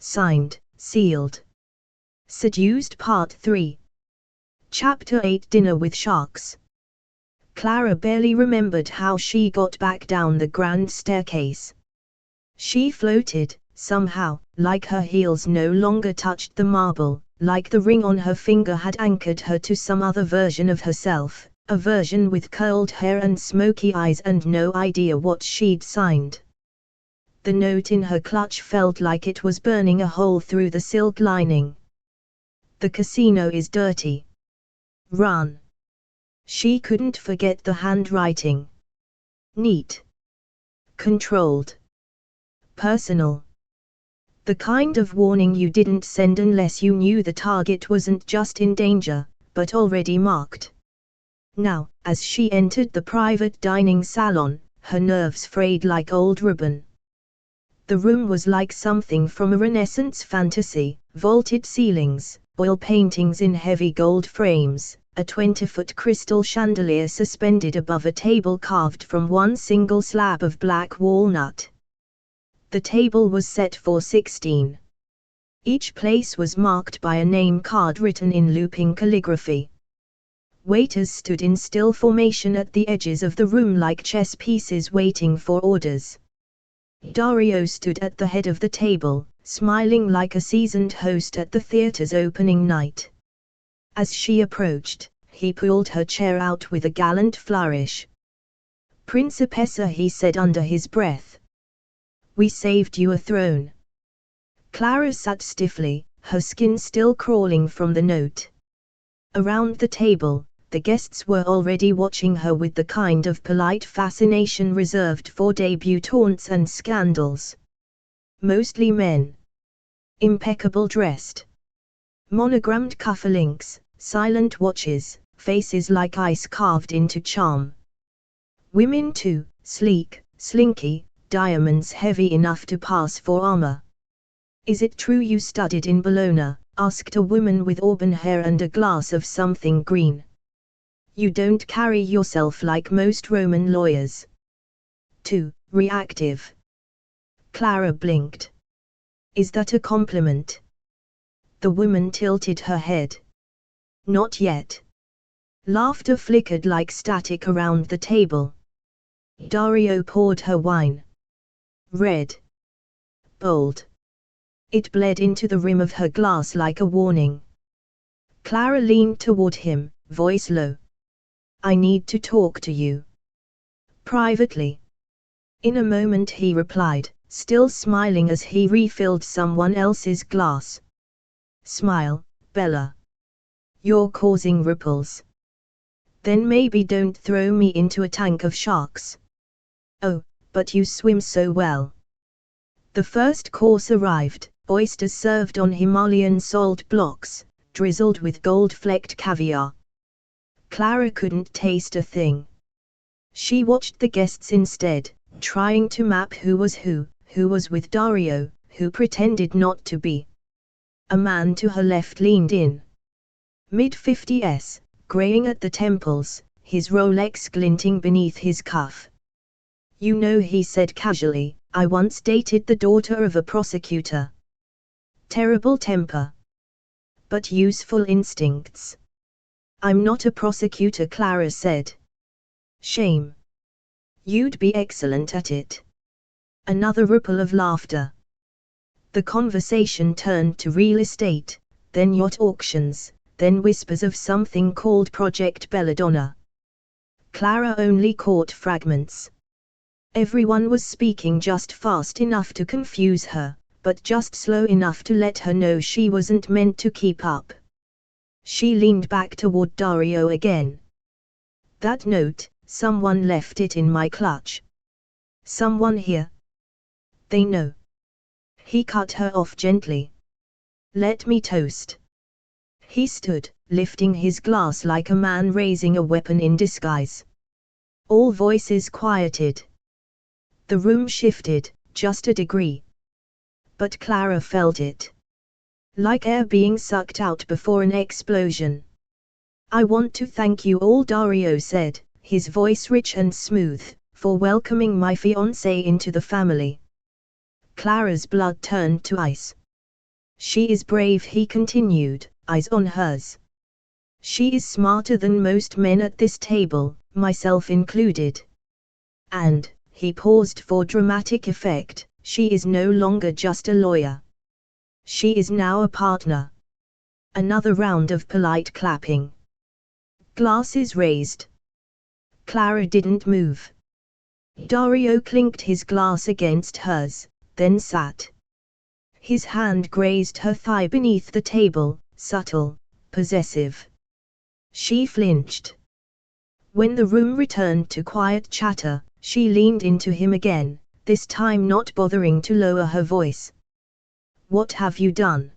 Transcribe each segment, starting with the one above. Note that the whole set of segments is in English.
Signed, sealed. Seduced Part 3. Chapter 8 Dinner with Sharks. Clara barely remembered how she got back down the grand staircase. She floated, somehow, like her heels no longer touched the marble, like the ring on her finger had anchored her to some other version of herself, a version with curled hair and smoky eyes and no idea what she'd signed. The note in her clutch felt like it was burning a hole through the silk lining. The casino is dirty. Run. She couldn't forget the handwriting. Neat. Controlled. Personal. The kind of warning you didn't send unless you knew the target wasn't just in danger, but already marked. Now, as she entered the private dining salon, her nerves frayed like old ribbon. The room was like something from a Renaissance fantasy: vaulted ceilings, oil paintings in heavy gold frames, a 20-foot crystal chandelier suspended above a table carved from one single slab of black walnut. The table was set for 16. Each place was marked by a name card written in looping calligraphy. Waiters stood in still formation at the edges of the room like chess pieces waiting for orders. Dario stood at the head of the table, smiling like a seasoned host at the theater's opening night. As she approached, he pulled her chair out with a gallant flourish. "Principessa," he said under his breath. "We saved you a throne." Clara sat stiffly, her skin still crawling from the note. Around the table, the guests were already watching her with the kind of polite fascination reserved for débutantes and scandals. Mostly men. Impeccable dressed. Monogrammed cufflinks, silent watches, faces like ice carved into charm. Women too, sleek, slinky, diamonds heavy enough to pass for armor. "Is it true you studied in Bologna?" asked a woman with auburn hair and a glass of something green. "You don't carry yourself like most Roman lawyers." Too reactive. Clara blinked. "Is that a compliment?" The woman tilted her head. "Not yet." Laughter flickered like static around the table. Dario poured her wine. Red. Bold. It bled into the rim of her glass like a warning. Clara leaned toward him, voice low. "I need to talk to you. Privately." In a moment he replied, still smiling as he refilled someone else's glass. "Smile, Bella. You're causing ripples." "Then maybe don't throw me into a tank of sharks." "Oh, but you swim so well." The first course arrived, oysters served on Himalayan salt blocks, drizzled with gold-flecked caviar. Clara couldn't taste a thing. She watched the guests instead, trying to map who was with Dario, who pretended not to be. A man to her left leaned in. Mid-50s, graying at the temples, his Rolex glinting beneath his cuff. "You know," he said casually, "I once dated the daughter of a prosecutor. Terrible temper. But useful instincts." "I'm not a prosecutor," Clara said. "Shame. You'd be excellent at it." Another ripple of laughter. The conversation turned to real estate, then yacht auctions, then whispers of something called Project Belladonna. Clara only caught fragments. Everyone was speaking just fast enough to confuse her, but just slow enough to let her know she wasn't meant to keep up. She leaned back toward Dario again. "That note, someone left it in my clutch." "Someone here?" "They know." He cut her off gently. "Let me toast." He stood, lifting his glass like a man raising a weapon in disguise. All voices quieted. The room shifted, just a degree. But Clara felt it. Like air being sucked out before an explosion. "I want to thank you all," Dario said, his voice rich and smooth, "for welcoming my fiancé into the family." Clara's blood turned to ice. She is brave, he continued, eyes on hers. She is smarter than most men at this table, myself included. And, he paused for dramatic effect, she is no longer just a lawyer. She is now a partner. Another round of polite clapping. Glasses raised. Clara didn't move. Dario clinked his glass against hers, then sat. His hand grazed her thigh beneath the table, subtle, possessive. She flinched. When the room returned to quiet chatter, she leaned into him again, this time not bothering to lower her voice. What have you done?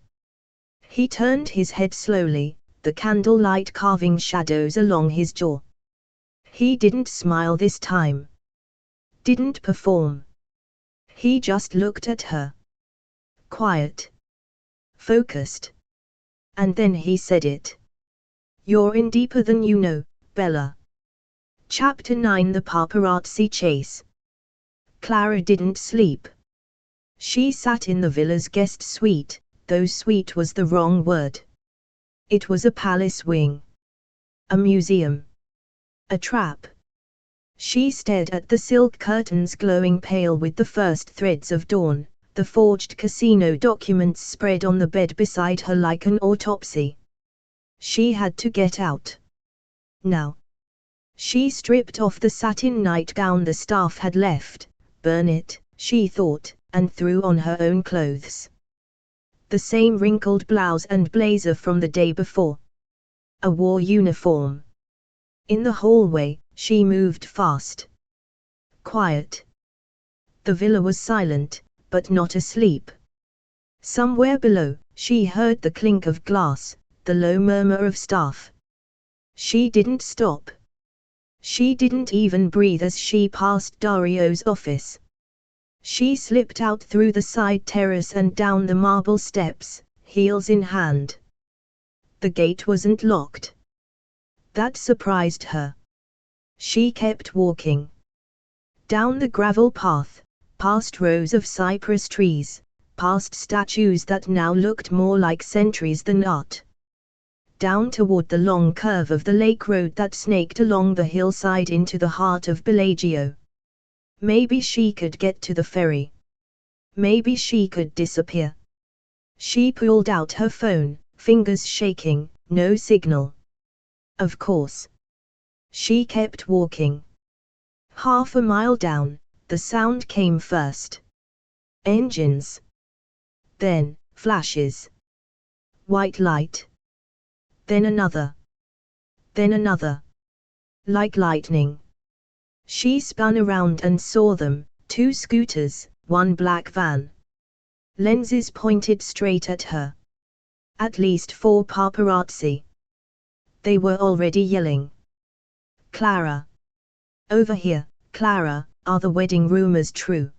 He turned his head slowly, the candlelight carving shadows along his jaw. He didn't smile this time. Didn't perform. He just looked at her. Quiet. Focused. And then he said it. You're in deeper than you know, Bella. Chapter 9: The Paparazzi Chase. Clara didn't sleep. She sat in the villa's guest suite, though suite was the wrong word. It was a palace wing. A museum. A trap. She stared at the silk curtains glowing pale with the first threads of dawn, the forged casino documents spread on the bed beside her like an autopsy. She had to get out. Now. She stripped off the satin nightgown the staff had left, burn it, she thought, and threw on her own clothes. The same wrinkled blouse and blazer from the day before. A war uniform. In the hallway, she moved fast. Quiet. The villa was silent, but not asleep. Somewhere below, she heard the clink of glass, the low murmur of staff. She didn't stop. She didn't even breathe as she passed Dario's office. She slipped out through the side terrace and down the marble steps, heels in hand. The gate wasn't locked. That surprised her. She kept walking. Down the gravel path, past rows of cypress trees, past statues that now looked more like sentries than art. Down toward the long curve of the lake road that snaked along the hillside into the heart of Bellagio. Maybe she could get to the ferry. Maybe she could disappear. She pulled out her phone, fingers shaking, no signal. Of course. She kept walking. Half a mile down, the sound came first. Engines. Then, flashes. White light. Then another. Then another. Like lightning. She spun around and saw them, 2 scooters, 1 black van. Lenses pointed straight at her. At least 4 paparazzi. They were already yelling. Clara. Over here, Clara, are the wedding rumors true?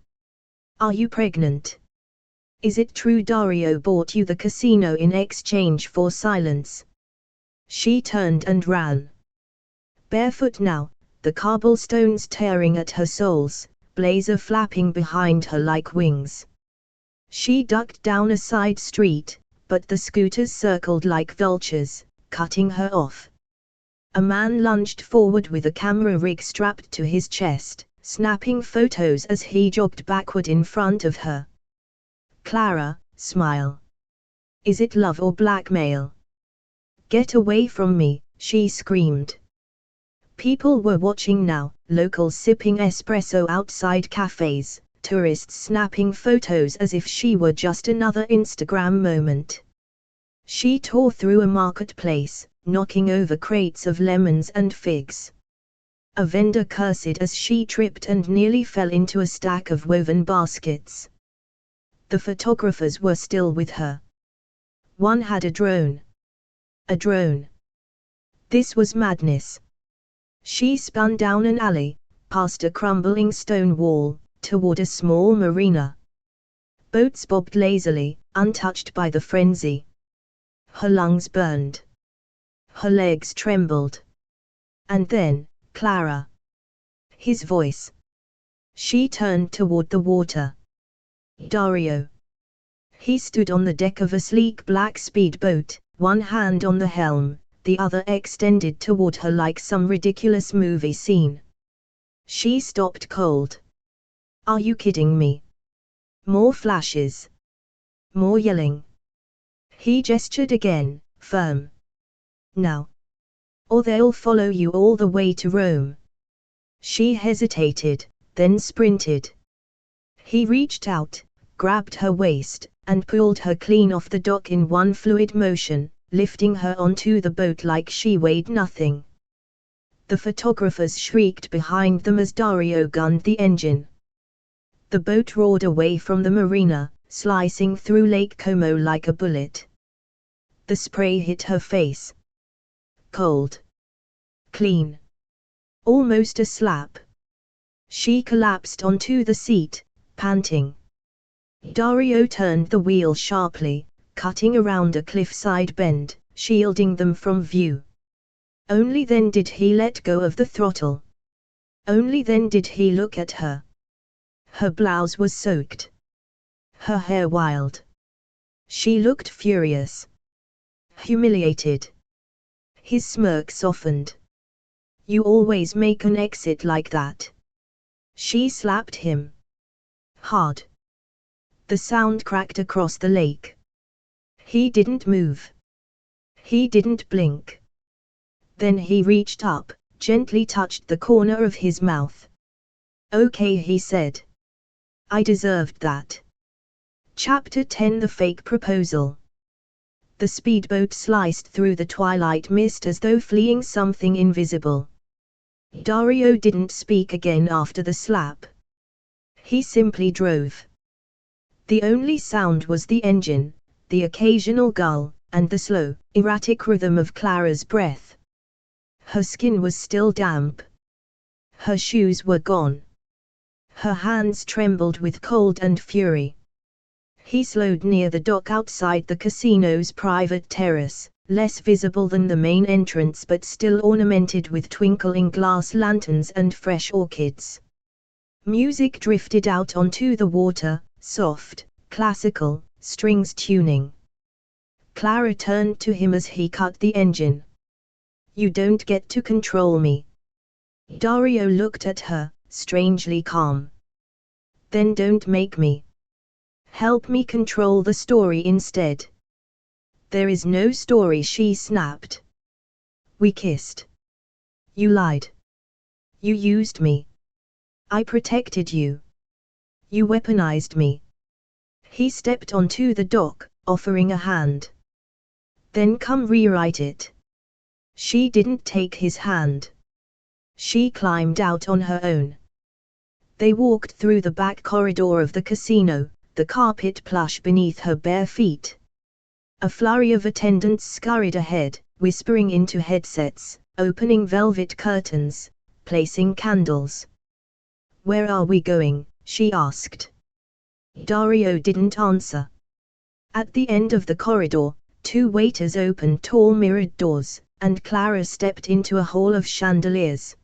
Are you pregnant? Is it true Dario bought you the casino in exchange for silence? She turned and ran. Barefoot now, the cobblestones tearing at her soles, blazer flapping behind her like wings. She ducked down a side street, but the scooters circled like vultures, cutting her off. A man lunged forward with a camera rig strapped to his chest, snapping photos as he jogged backward in front of her. Clara, smile. Is it love or blackmail? Get away from me, she screamed. People were watching now, locals sipping espresso outside cafes, tourists snapping photos as if she were just another Instagram moment. She tore through a marketplace, knocking over crates of lemons and figs. A vendor cursed as she tripped and nearly fell into a stack of woven baskets. The photographers were still with her. One had a drone. A drone. This was madness. She spun down an alley, past a crumbling stone wall, toward a small marina. Boats bobbed lazily, untouched by the frenzy. Her lungs burned. Her legs trembled. And then, Clara. His voice. She turned toward the water. Dario. He stood on the deck of a sleek black speedboat, one hand on the helm, the other extended toward her like some ridiculous movie scene. She stopped cold. "Are you kidding me?" More flashes. More yelling. He gestured again, firm. "Now. Or they'll follow you all the way to Rome." She hesitated, then sprinted. He reached out, grabbed her waist, and pulled her clean off the dock in one fluid motion, lifting her onto the boat like she weighed nothing. The photographers shrieked behind them as Dario gunned the engine. The boat roared away from the marina, slicing through Lake Como like a bullet. The spray hit her face. Cold. Clean. Almost a slap. She collapsed onto the seat, panting. Dario turned the wheel sharply, cutting around a cliffside bend, shielding them from view. Only then did he let go of the throttle. Only then did he look at her. Her blouse was soaked. Her hair wild. She looked furious. Humiliated. His smirk softened. "You always make an exit like that." She slapped him. Hard. The sound cracked across the lake. He didn't move. He didn't blink. Then he reached up, gently touched the corner of his mouth. "Okay," he said. "I deserved that." Chapter 10: The Fake Proposal. The speedboat sliced through the twilight mist as though fleeing something invisible. Dario didn't speak again after the slap. He simply drove. The only sound was the engine, the occasional gull, and the slow, erratic rhythm of Clara's breath. Her skin was still damp. Her shoes were gone. Her hands trembled with cold and fury. He slowed near the dock outside the casino's private terrace, less visible than the main entrance but still ornamented with twinkling glass lanterns and fresh orchids. Music drifted out onto the water, soft, classical, strings tuning. Clara turned to him as he cut the engine. "You don't get to control me." Dario looked at her, strangely calm. "Then don't make me. Help me control the story instead." "There is no story," she snapped. "We kissed. You lied. You used me. I protected you. You weaponized me." He stepped onto the dock, offering a hand. "Then come rewrite it." She didn't take his hand. She climbed out on her own. They walked through the back corridor of the casino, the carpet plush beneath her bare feet. A flurry of attendants scurried ahead, whispering into headsets, opening velvet curtains, placing candles. "Where are we going?" she asked. Dario didn't answer. At the end of the corridor, two waiters opened tall mirrored doors, and Clara stepped into a hall of chandeliers.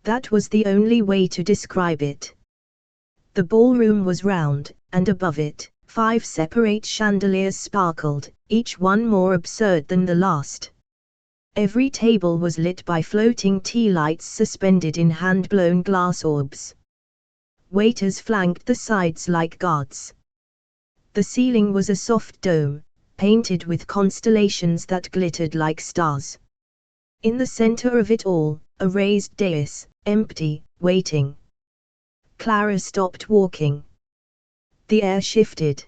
That was the only way to describe it. The ballroom was round, and above it, 5 separate chandeliers sparkled, each one more absurd than the last. Every table was lit by floating tea lights suspended in hand-blown glass orbs. Waiters flanked the sides like guards. The ceiling was a soft dome, painted with constellations that glittered like stars. In the center of it all, a raised dais, empty, waiting. Clara stopped walking. The air shifted.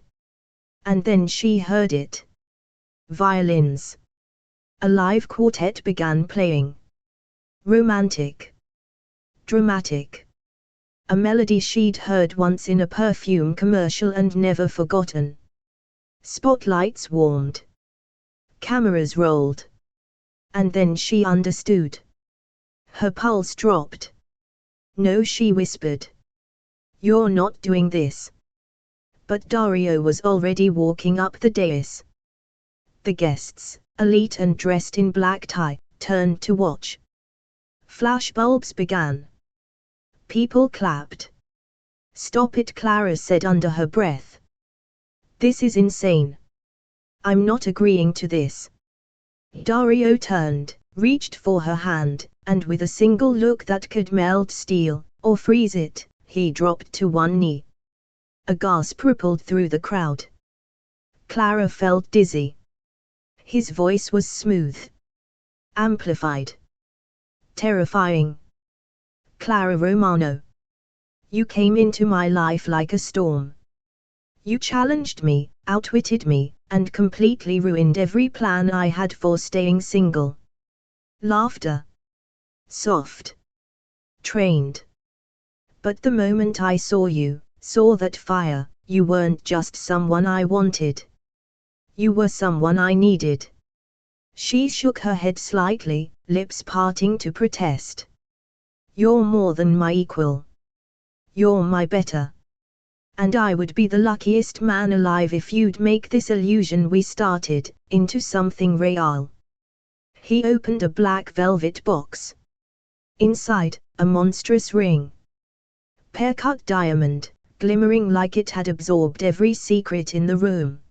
And then she heard it. Violins. A live quartet began playing. Romantic. Dramatic. A melody she'd heard once in a perfume commercial and never forgotten. Spotlights warmed. Cameras rolled. And then she understood. Her pulse dropped. "No," she whispered. "You're not doing this." But Dario was already walking up the dais. The guests, elite and dressed in black tie, turned to watch. Flashbulbs began. People clapped. "Stop it," Clara said under her breath. This is insane. I'm not agreeing to this. Dario turned, reached for her hand, and with a single look that could melt steel, or freeze it, he dropped to one knee. A gasp rippled through the crowd. Clara felt dizzy. His voice was smooth, amplified, terrifying. Clara Romano. You came into my life like a storm. You challenged me, outwitted me, and completely ruined every plan I had for staying single. Laughter. Soft. Trained. But the moment I saw you, saw that fire, you weren't just someone I wanted. You were someone I needed. She shook her head slightly, lips parting to protest. You're more than my equal. You're my better. And I would be the luckiest man alive if you'd make this illusion we started, into something real. He opened a black velvet box. Inside, a monstrous ring. Pear-cut diamond, glimmering like it had absorbed every secret in the room.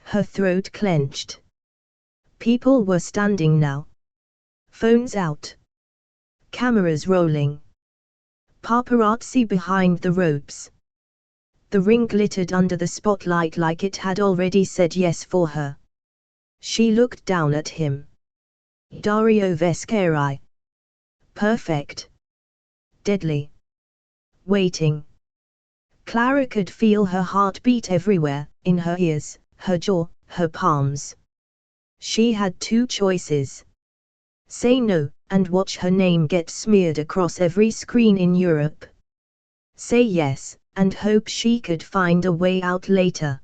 Her throat clenched. People were standing now. Phones out. Cameras rolling. Paparazzi behind the ropes. The ring glittered under the spotlight like it had already said yes for her. She looked down at him. Dario Vescari. Perfect. Deadly. Waiting. Clara could feel her heart beat everywhere, in her ears, her jaw, her palms. She had two choices. Say no, and watch her name get smeared across every screen in Europe. Say yes, and hope she could find a way out later.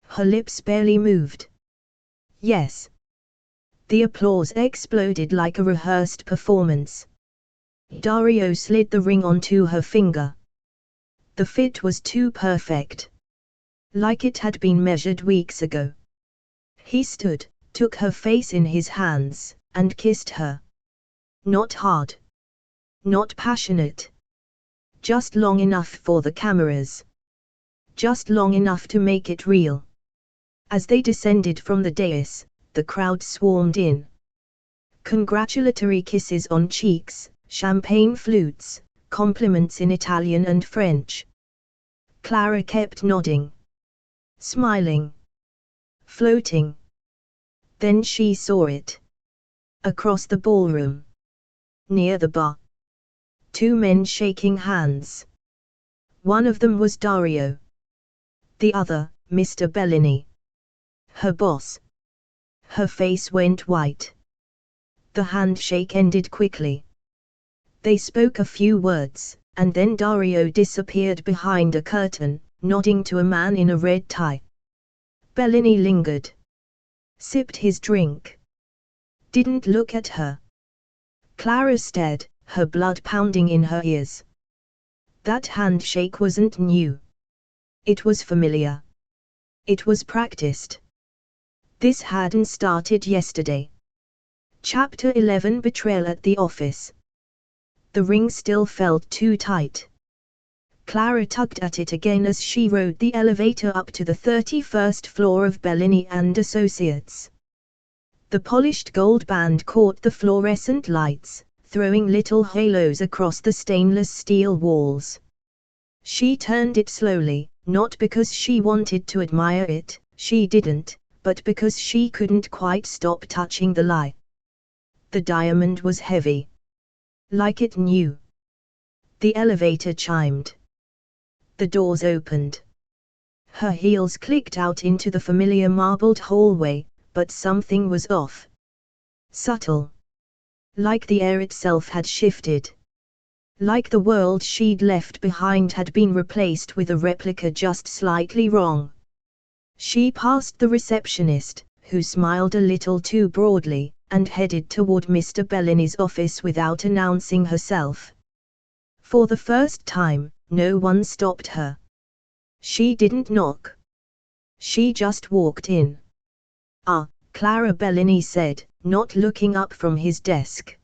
Her lips barely moved. Yes. The applause exploded like a rehearsed performance. Dario slid the ring onto her finger. The fit was too perfect. Like it had been measured weeks ago. He stood, took her face in his hands, and kissed her. Not hard. Not passionate. Just long enough for the cameras. Just long enough to make it real. As they descended from the dais, the crowd swarmed in. Congratulatory kisses on cheeks, champagne flutes, compliments in Italian and French. Clara kept nodding. Smiling. Floating. Then she saw it. Across the ballroom. Near the bar. Two men shaking hands. One of them was Dario. The other, Mr. Bellini. Her boss. Her face went white. The handshake ended quickly. They spoke a few words, and then Dario disappeared behind a curtain, nodding to a man in a red tie. Bellini lingered. Sipped his drink. Didn't look at her. Clara stared, her blood pounding in her ears. That handshake wasn't new. It was familiar. It was practiced. This hadn't started yesterday. Chapter 11 Betrayal at the office. The ring still felt too tight. Clara tugged at it again as she rode the elevator up to the 31st floor of Bellini and Associates. The polished gold band caught the fluorescent lights, throwing little halos across the stainless steel walls. She turned it slowly, not because she wanted to admire it, she didn't, but because she couldn't quite stop touching the lie. The diamond was heavy. Like it knew. The elevator chimed. The doors opened. Her heels clicked out into the familiar marbled hallway, but something was off. Subtle. Like the air itself had shifted. Like the world she'd left behind had been replaced with a replica just slightly wrong. She passed the receptionist, who smiled a little too broadly, and headed toward Mr. Bellini's office without announcing herself. For the first time, no one stopped her. She didn't knock. She just walked in. "Ah," Clara Bellini said, not looking up from his desk.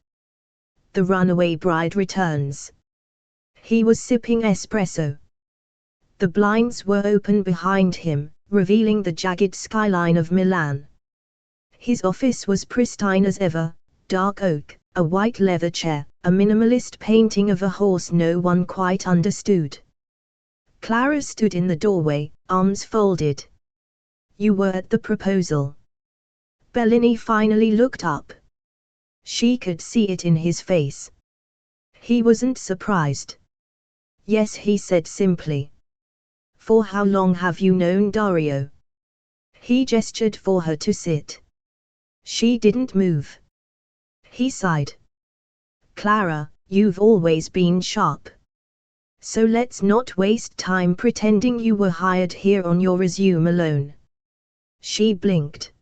"The runaway bride returns." He was sipping espresso. The blinds were open behind him, revealing the jagged skyline of Milan. His office was pristine as ever, dark oak, a white leather chair, a minimalist painting of a horse no one quite understood. Clara stood in the doorway, arms folded. "You were at the proposal." Bellini finally looked up. She could see it in his face. He wasn't surprised. "Yes," he said simply. "For how long have you known Dario?" He gestured for her to sit. She didn't move. He sighed. "Clara, you've always been sharp. So let's not waste time pretending you were hired here on your resume alone." She blinked.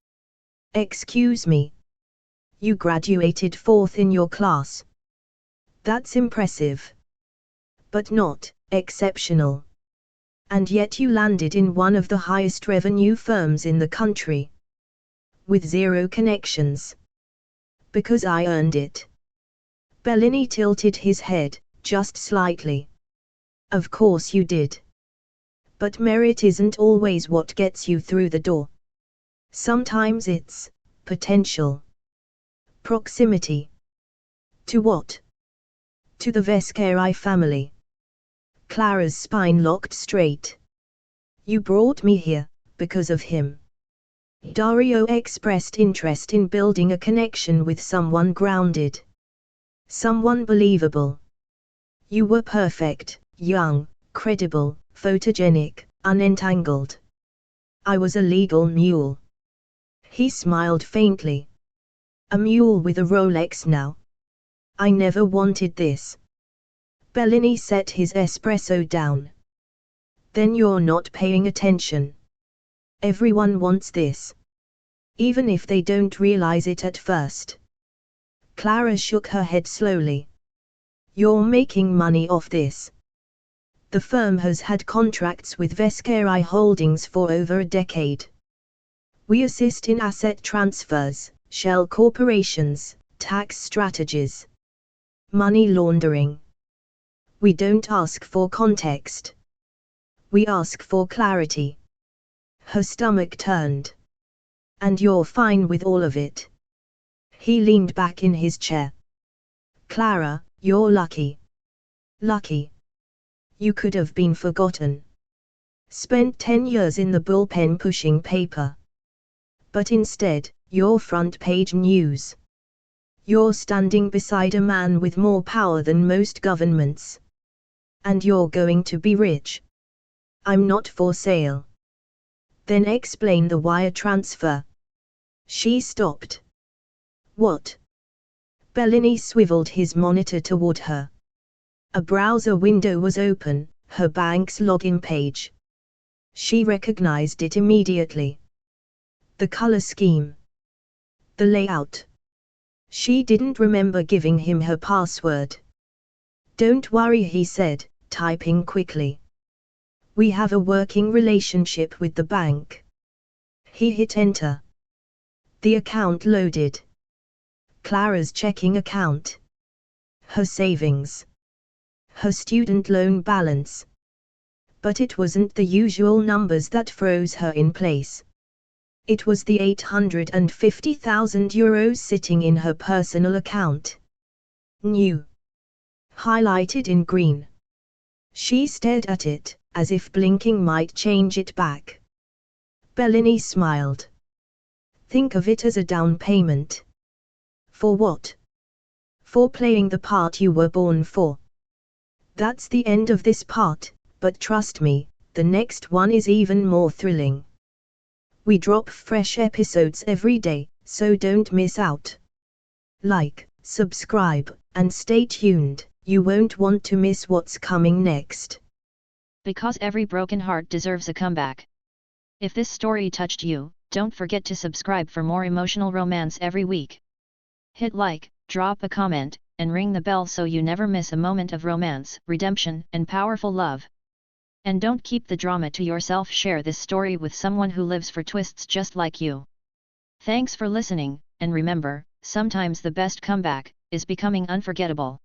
"Excuse me. You graduated 4th in your class. That's impressive. But not exceptional. And yet you landed in one of the highest revenue firms in the country. With 0 connections. Because I earned it." Bellini tilted his head, just slightly. "Of course you did. But merit isn't always what gets you through the door. Sometimes it's potential. Proximity." "To what?" "To the Vescari family." Clara's spine locked straight. "You brought me here, because of him." Dario expressed interest in building a connection with someone grounded. Someone believable. "You were perfect, young, credible, photogenic, unentangled. I was a legal mule." He smiled faintly. "A mule with a Rolex now. I never wanted this." Bellini set his espresso down. "Then you're not paying attention. Everyone wants this. Even if they don't realize it at first." Clara shook her head slowly. "You're making money off this. The firm has had contracts with Vescari Holdings for over a decade. We assist in asset transfers, shell corporations, tax strategies, money laundering. We don't ask for context. We ask for clarity." Her stomach turned. "And you're fine with all of it?" He leaned back in his chair. "Clara, you're lucky. Lucky. You could have been forgotten. Spent 10 years in the bullpen pushing paper. But instead, you're front page news. You're standing beside a man with more power than most governments. And you're going to be rich. I'm not for sale." "Then explain the wire transfer." She stopped. "What?" Bellini swiveled his monitor toward her. A browser window was open, her bank's login page. She recognized it immediately. The color scheme. The layout. She didn't remember giving him her password. "Don't worry," he said, typing quickly. "We have a working relationship with the bank." He hit enter. The account loaded. Clara's checking account. Her savings. Her student loan balance. But it wasn't the usual numbers that froze her in place. It was the €850,000 sitting in her personal account. New. Highlighted in green. She stared at it, as if blinking might change it back. Bellini smiled. "Think of it as a down payment." "For what?" "For playing the part you were born for." "That's the end of this part, but trust me, the next one is even more thrilling. We drop fresh episodes every day, so don't miss out. Like, subscribe, and stay tuned, you won't want to miss what's coming next." Because every broken heart deserves a comeback. If this story touched you, don't forget to subscribe for more emotional romance every week. Hit like, drop a comment, and ring the bell so you never miss a moment of romance, redemption, and powerful love. And don't keep the drama to yourself, share this story with someone who lives for twists just like you. Thanks for listening, and remember, sometimes the best comeback is becoming unforgettable.